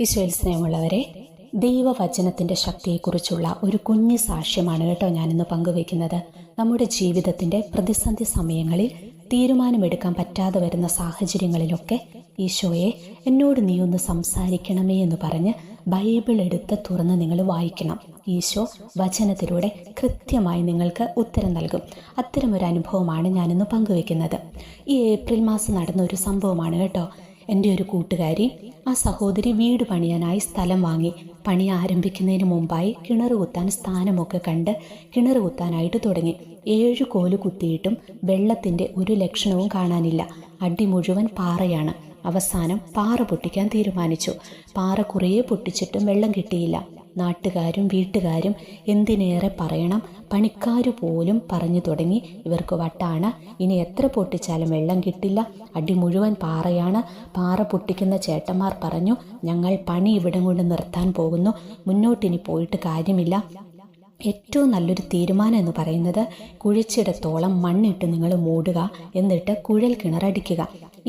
ഈശോയിൽ സ്നേഹമുള്ളവരെ, ദൈവവചനത്തിൻ്റെ ശക്തിയെക്കുറിച്ചുള്ള ഒരു കുഞ്ഞു സാക്ഷ്യമാണ് കേട്ടോ ഞാനിന്ന് പങ്കുവയ്ക്കുന്നത്. നമ്മുടെ ജീവിതത്തിൻ്റെ പ്രതിസന്ധി സമയങ്ങളിൽ തീരുമാനമെടുക്കാൻ പറ്റാതെ വരുന്ന സാഹചര്യങ്ങളിലൊക്കെ ഈശോയെ എന്നോട് നീ ഒന്ന് സംസാരിക്കണമേ എന്ന് പറഞ്ഞ് ബൈബിൾ എടുത്ത് തുറന്ന് നിങ്ങൾ വായിക്കണം. ഈശോ വചനത്തിലൂടെ കൃത്യമായി നിങ്ങൾക്ക് ഉത്തരം നൽകും. അത്തരമൊരു അനുഭവമാണ് ഞാനിന്ന് പങ്കുവയ്ക്കുന്നത്. ഈ ഏപ്രിൽ മാസം നടന്ന ഒരു സംഭവമാണ് കേട്ടോ. എൻ്റെ ഒരു കൂട്ടുകാരി, ആ സഹോദരി വീട് പണിയാനായി സ്ഥലം വാങ്ങി. പണി ആരംഭിക്കുന്നതിന് മുമ്പായി കിണർ കുത്താൻ സ്ഥാനമൊക്കെ കണ്ട് കിണർ കുത്താനായിട്ട് തുടങ്ങി. 7 കോല് കുത്തിയിട്ടും വെള്ളത്തിൻ്റെ ഒരു ലക്ഷണവും കാണാനില്ല. അടി മുഴുവൻ പാറയാണ്. അവസാനം പാറ പൊട്ടിക്കാൻ തീരുമാനിച്ചു. പാറ കുറേ പൊട്ടിച്ചിട്ടും വെള്ളം കിട്ടിയില്ല. നാട്ടുകാരും വീട്ടുകാരും എന്തിനേറെ പറയണം, പണിക്കാർ പോലും പറഞ്ഞു തുടങ്ങി, ഇവർക്ക് വട്ടാണ്, ഇനി എത്ര പൊട്ടിച്ചാലും വെള്ളം കിട്ടില്ല, അടി മുഴുവൻ പാറയാണ്. പാറ പൊട്ടിക്കുന്ന ചേട്ടന്മാർ പറഞ്ഞു, ഞങ്ങൾ പണി ഇവിടം കൊണ്ട് നിർത്താൻ പോകുന്നു, മുന്നോട്ടിനി പോയിട്ട് കാര്യമില്ല. ഏറ്റവും നല്ലൊരു തീരുമാനം എന്ന് പറയുന്നത് കുഴിച്ചിടത്തോളം മണ്ണിട്ട് നിങ്ങൾ മൂടുക, എന്നിട്ട് കുഴൽ കിണറടിക്കുക.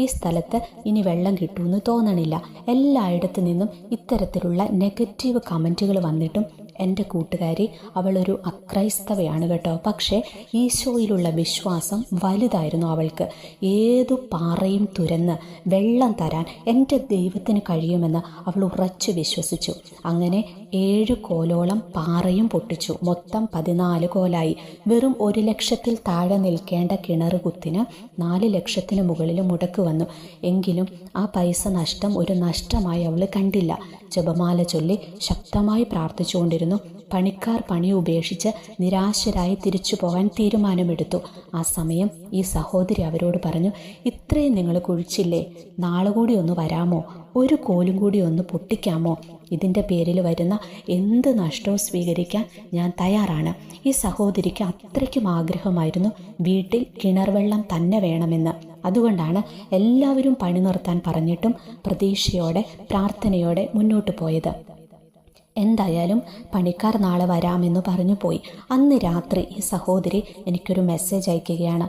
ഈ സ്ഥലത്ത് ഇനി വെള്ളം കിട്ടുമെന്ന് തോന്നണില്ല. എല്ലായിടത്തു നിന്നും ഇത്തരത്തിലുള്ള നെഗറ്റീവ് കമൻറ്റുകൾ വന്നിട്ടും എൻ്റെ കൂട്ടുകാരി, അവളൊരു അക്രൈസ്തവയാണ് കേട്ടോ. പക്ഷേ ഈശോയിലുള്ള വിശ്വാസം വലുതായിരുന്നു അവൾക്ക്. ഏതു പാറയും തുരന്ന് വെള്ളം തരാൻ എൻ്റെ ദൈവത്തിന് കഴിയുമെന്ന് അവൾ ഉറച്ചു വിശ്വസിച്ചു. അങ്ങനെ 7 കോലോളം പാറയും പൊട്ടിച്ചു. മൊത്തം 14 കോലായി. വെറും 1 ലക്ഷത്തിൽ താഴെ നിൽക്കേണ്ട കിണർ കുത്തിന് 4 ലക്ഷത്തിന് മുകളിൽ മുടക്ക് വന്നു. എങ്കിലും ആ പൈസ നഷ്ടം ഒരു നഷ്ടമായി അവൾ കണ്ടില്ല. ജപമാല ചൊല്ലി ശക്തമായി പ്രാർത്ഥിച്ചുകൊണ്ടിരുന്നു. പണിക്കാർ പണി ഉപേക്ഷിച്ച് നിരാശരായി തിരിച്ചു പോകാൻ തീരുമാനമെടുത്തു. ആ സമയം ഈ സഹോദരി അവരോട് പറഞ്ഞു, ഇത്രയും നിങ്ങൾ കുഴിച്ചില്ലേ, നാളെ കൂടി ഒന്ന് വരാമോ, ഒരു കോലും കൂടി ഒന്ന് പൊട്ടിക്കാമോ? ഇതിൻ്റെ പേരിൽ വരുന്ന എന്ത് നഷ്ടവും സ്വീകരിക്കാൻ ഞാൻ തയ്യാറാണ്. ഈ സഹോദരിക്ക് അത്രയ്ക്കും ആഗ്രഹമായിരുന്നു വീട്ടിൽ കിണർ വെള്ളം തന്നെ വേണമെന്ന്. അതുകൊണ്ടാണ് എല്ലാവരും പണി നിർത്താൻ പറഞ്ഞിട്ടും പ്രതീക്ഷയോടെ പ്രാർത്ഥനയോടെ മുന്നോട്ട് പോയത്. എന്തായാലും പണിക്കാർ നാളെ വരാമെന്ന് പറഞ്ഞു പോയി. അന്ന് രാത്രി ഈ സഹോദരി എനിക്കൊരു മെസ്സേജ് അയക്കുകയാണ്,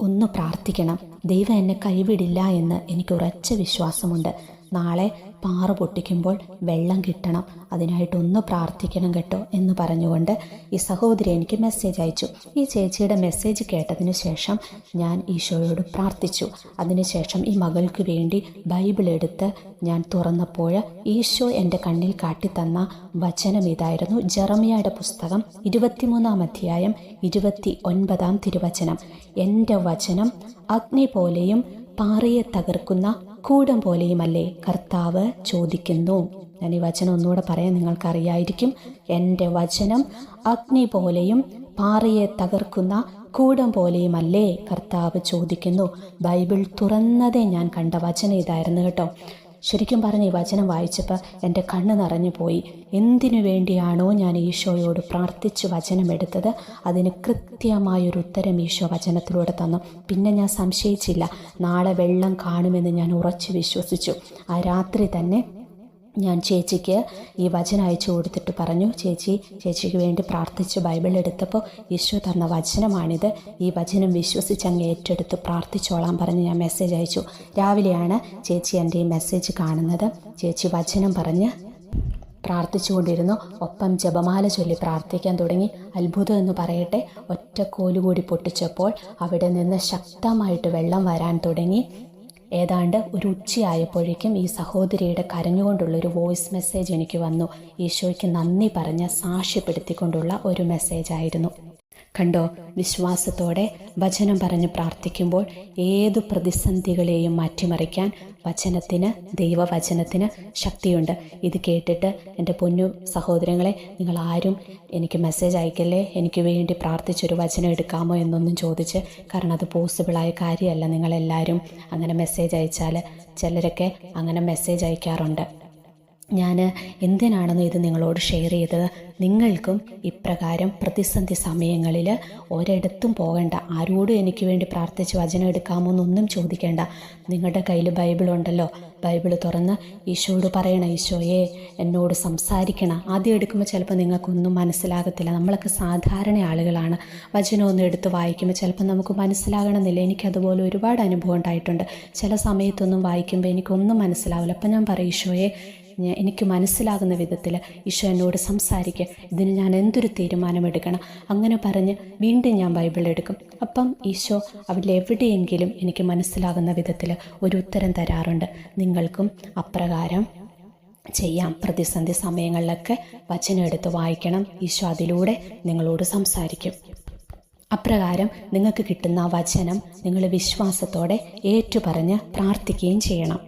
ഒന്ന് പ്രാർത്ഥിക്കണം, ദൈവം എന്നെ കൈവിടില്ല എന്ന് എനിക്ക് ഉറച്ച വിശ്വാസമുണ്ട്. നാളെ പാറ പൊട്ടിക്കുമ്പോൾ വെള്ളം കിട്ടണം, അതിനായിട്ടൊന്ന് പ്രാർത്ഥിക്കണം കേട്ടോ എന്ന് പറഞ്ഞുകൊണ്ട് ഈ സഹോദരി എനിക്ക് മെസ്സേജ് അയച്ചു. ഈ ചേച്ചിയുടെ മെസ്സേജ് കേട്ടതിന് ശേഷം ഞാൻ ഈശോയോട് പ്രാർത്ഥിച്ചു. അതിനുശേഷം ഈ മകൾക്ക് വേണ്ടി ബൈബിൾ എടുത്ത് ഞാൻ തുറന്നപ്പോൾ ഈശോ എൻ്റെ കണ്ണിൽ കാട്ടിത്തന്ന വചനം ഇതായിരുന്നു. ജെറമ്യായുടെ പുസ്തകം 23-ാം അധ്യായം 29-ാം തിരുവചനം. എൻ്റെ വചനം അഗ്നി പോലെയും പാറയെ തകർക്കുന്ന കൂടം പോലെയുമല്ലേ, കർത്താവ് ചോദിക്കുന്നു. ഞാൻ ഈ വചനം ഒന്നുകൂടെ പറയാൻ നിങ്ങൾക്കറിയായിരിക്കും. എൻ്റെ വചനം അഗ്നി പോലെയും പാറയെ തകർക്കുന്ന കൂടം പോലെയുമല്ലേ, കർത്താവ് ചോദിക്കുന്നു. ബൈബിൾ തുറന്നതേ ഞാൻ കണ്ട വചനം ഇതായിരുന്നു കേട്ടോ. ശരിക്കും പറഞ്ഞ് ഈ വചനം വായിച്ചപ്പോൾ എൻ്റെ കണ്ണ് നിറഞ്ഞു പോയി. എന്തിനു വേണ്ടിയാണോ ഞാൻ ഈശോയോട് പ്രാർത്ഥിച്ച് വചനമെടുത്തത്, അതിന് കൃത്യമായൊരു ഉത്തരം ഈശോ വചനത്തിലൂടെ തന്നു. പിന്നെ ഞാൻ സംശയിച്ചില്ല. നാളെ വെള്ളം കാണുമെന്ന് ഞാൻ ഉറച്ചു വിശ്വസിച്ചു. ആ രാത്രി തന്നെ ഞാൻ ചേച്ചിക്ക് ഈ വചനം അയച്ചു കൊടുത്തിട്ട് പറഞ്ഞു, ചേച്ചിക്ക് വേണ്ടി പ്രാർത്ഥിച്ച് ബൈബിൾ എടുത്തപ്പോൾ ഈശോ തന്ന വചനമാണിത്, ഈ വചനം വിശ്വസിച്ച് അങ്ങ് ഏറ്റെടുത്ത് പ്രാർത്ഥിച്ചോളാൻ പറഞ്ഞ് ഞാൻ മെസ്സേജ് അയച്ചു. രാവിലെയാണ് ചേച്ചി എൻ്റെ ഈ മെസ്സേജ് കാണുന്നത്. ചേച്ചി വചനം പറഞ്ഞ് പ്രാർത്ഥിച്ചുകൊണ്ടിരുന്നു. ഒപ്പം ജപമാല ചൊല്ലി പ്രാർത്ഥിക്കാൻ തുടങ്ങി. അത്ഭുതം എന്ന് പറയട്ടെ, ഒറ്റ കോലുകൂടി പൊട്ടിച്ചപ്പോൾ അവിടെ നിന്ന് ശക്തമായിട്ട് വെള്ളം വരാൻ തുടങ്ങി. ഏതാണ്ട് ഒരു ഉച്ചയായപ്പോഴേക്കും ഈ സഹോദരിയുടെ കരഞ്ഞുകൊണ്ടുള്ളൊരു വോയിസ് മെസ്സേജ് എനിക്ക് വന്നു. ഈശോയ്ക്ക് നന്ദി പറഞ്ഞ് സാക്ഷ്യപ്പെടുത്തിക്കൊണ്ടുള്ള ഒരു മെസ്സേജായിരുന്നു. കണ്ടോ, വിശ്വാസത്തോടെ വചനം പറഞ്ഞ് പ്രാർത്ഥിക്കുമ്പോൾ ഏതു പ്രതിസന്ധികളെയും മാറ്റിമറിക്കാൻ ദൈവവചനത്തിന് ശക്തിയുണ്ട്. ഇത് കേട്ടിട്ട് എൻ്റെ പൊന്നു സഹോദരങ്ങളെ, നിങ്ങളാരും എനിക്ക് മെസ്സേജ് അയക്കല്ലേ, എനിക്ക് വേണ്ടി പ്രാർത്ഥിച്ചൊരു വചനം എടുക്കാമോ എന്നൊന്നും ചോദിച്ച്, കാരണം അത് പോസിബിളായ കാര്യമല്ല. നിങ്ങളെല്ലാവരും അങ്ങനെ മെസ്സേജ് അയച്ചാൽ ചിലരൊക്കെ അങ്ങനെ മെസ്സേജ് അയക്കാറുണ്ട്. ഞാൻ എന്തിനാണെന്ന് ഇത് നിങ്ങളോട് ഷെയർ ചെയ്തത്, നിങ്ങൾക്കും ഇപ്രകാരം പ്രതിസന്ധി സമയങ്ങളിൽ ഒരിടത്തും പോകണ്ട, ആരോടും എനിക്ക് വേണ്ടി പ്രാർത്ഥിച്ച് വചനം എടുക്കാമോ എന്നൊന്നും ചോദിക്കേണ്ട. നിങ്ങളുടെ കയ്യിൽ ബൈബിളുണ്ടല്ലോ, ബൈബിൾ തുറന്ന് ഈശോയോട് പറയണം, ഈശോയെ എന്നോട് സംസാരിക്കണം. ആദ്യം എടുക്കുമ്പോൾ ചിലപ്പോൾ നിങ്ങൾക്കൊന്നും മനസ്സിലാകത്തില്ല. നമ്മളൊക്കെ സാധാരണ ആളുകളാണ്. വചനമൊന്നും എടുത്ത് വായിക്കുമ്പോൾ ചിലപ്പോൾ നമുക്ക് മനസ്സിലാകണമെന്നില്ല. എനിക്കതുപോലെ ഒരുപാട് അനുഭവം ഉണ്ടായിട്ടുണ്ട്. ചില സമയത്തൊന്നും വായിക്കുമ്പോൾ എനിക്കൊന്നും മനസ്സിലാവില്ല. അപ്പം ഞാൻ പറയും, ഈശോയെ എനിക്ക് മനസ്സിലാകുന്ന വിധത്തിൽ ഈശോ എന്നോട് സംസാരിക്കുക, ഇതിന് ഞാൻ എന്തൊരു തീരുമാനമെടുക്കണം. അങ്ങനെ പറഞ്ഞ് വീണ്ടും ഞാൻ ബൈബിൾ എടുക്കും. അപ്പം ഈശോ അതിലെവിടെയെങ്കിലും എനിക്ക് മനസ്സിലാകുന്ന വിധത്തിൽ ഒരു ഉത്തരം തരാറുണ്ട്. നിങ്ങൾക്കും അപ്രകാരം ചെയ്യാം. പ്രതിസന്ധി സമയങ്ങളിലൊക്കെ വചനം എടുത്ത് വായിക്കണം. ഈശോ അതിലൂടെ നിങ്ങളോട് സംസാരിക്കും. അപ്രകാരം നിങ്ങൾക്ക് കിട്ടുന്ന വചനം നിങ്ങൾ വിശ്വാസത്തോടെ ഏറ്റുപറഞ്ഞ് പ്രാർത്ഥിക്കുകയും ചെയ്യണം.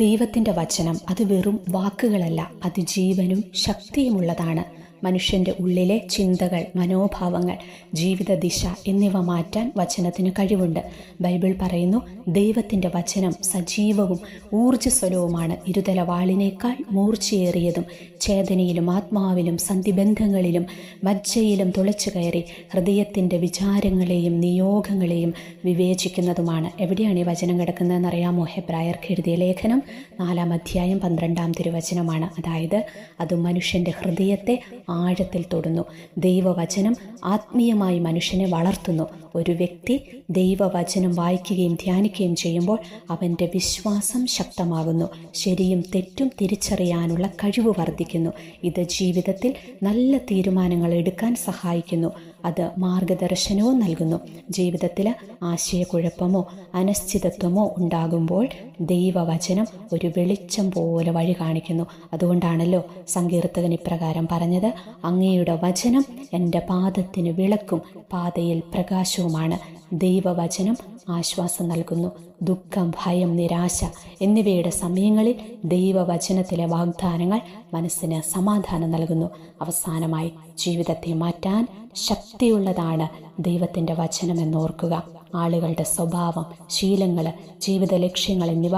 ദൈവത്തിൻ്റെ വചനം അത് വെറും വാക്കുകളല്ല, അത് ജീവനും ശക്തിയുമുള്ളതാണ്. മനുഷ്യൻ്റെ ഉള്ളിലെ ചിന്തകൾ, മനോഭാവങ്ങൾ, ജീവിത ദിശ എന്നിവ മാറ്റാൻ വചനത്തിന് കഴിവുണ്ട്. ബൈബിൾ പറയുന്നു, ദൈവത്തിൻ്റെ വചനം സജീവവും ഊർജ്ജസ്വലവുമാണ്, ഇരുതല വാളിനേക്കാൾ മൂർച്ചയേറിയതും ചേതനയിലും ആത്മാവിലും സന്ധിബന്ധങ്ങളിലും മജ്ജയിലും തുളച്ചു കയറി ഹൃദയത്തിൻ്റെ വിചാരങ്ങളെയും നിയോഗങ്ങളെയും വിവേചിക്കുന്നതുമാണ്. എവിടെയാണ് ഈ വചനം കിടക്കുന്നതെന്ന് അറിയാമോ? ഹെബ്രായർക്ക് എഴുതിയ ലേഖനം 4-ാം അധ്യായം 12-ാം തിരുവചനമാണ്. അതായത് അത് മനുഷ്യൻ്റെ ഹൃദയത്തെ ആഴത്തിൽ തൊടുന്നു. ദൈവവചനം ആത്മീയമായി മനുഷ്യനെ വളർത്തുന്നു. ഒരു വ്യക്തി ദൈവവചനം വായിക്കുകയും ധ്യാനിക്കുകയും ചെയ്യുമ്പോൾ അവൻ്റെ വിശ്വാസം ശക്തമാകുന്നു. ശരിയും തെറ്റും തിരിച്ചറിയാനുള്ള കഴിവ് വർദ്ധിക്കുന്നു. ഇത് ജീവിതത്തിൽ നല്ല തീരുമാനങ്ങൾ എടുക്കാൻ സഹായിക്കുന്നു. അത് മാർഗദർശനവും നൽകുന്നു. ജീവിതത്തിൽ ആശയക്കുഴപ്പമോ അനിശ്ചിതത്വമോ ഉണ്ടാകുമ്പോൾ ദൈവവചനം ഒരു വെളിച്ചം പോലെ വഴി കാണിക്കുന്നു. അതുകൊണ്ടാണല്ലോ സങ്കീർത്തകൻ ഇപ്രകാരം പറഞ്ഞത്, അങ്ങയുടെ വചനം എൻ്റെ പാദത്തിന് വിളക്കും പാതയിൽ പ്രകാശവുമാണ്. ദൈവവചനം ആശ്വാസം നൽകുന്നു. ദുഃഖം, ഭയം, നിരാശ എന്നിവയുടെ സമയങ്ങളിൽ ദൈവവചനത്തിലെ വാഗ്ദാനങ്ങൾ മനസ്സിന് സമാധാനം നൽകുന്നു. അവസാനമായി, ജീവിതത്തെ മാറ്റാൻ ശക്തിയുള്ളതാണ് ദൈവത്തിൻ്റെ വചനമെന്നോർക്കുക. ആളുകളുടെ സ്വഭാവം, ശീലങ്ങൾ, ജീവിത ലക്ഷ്യങ്ങൾ എന്നിവ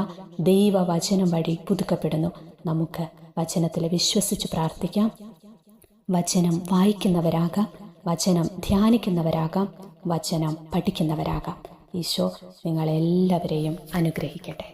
ദൈവവചനം വഴി പുതുക്കപ്പെടുന്നു. നമുക്ക് വചനത്തിൽ വിശ്വസിച്ച് പ്രാർത്ഥിക്കാം. വചനം വായിക്കുന്നവരാകാം, വചനം ധ്യാനിക്കുന്നവരാകാം, വചനം പഠിക്കുന്നവരാകാം. ഈശോ നിങ്ങളെല്ലാവരെയും അനുഗ്രഹിക്കട്ടെ.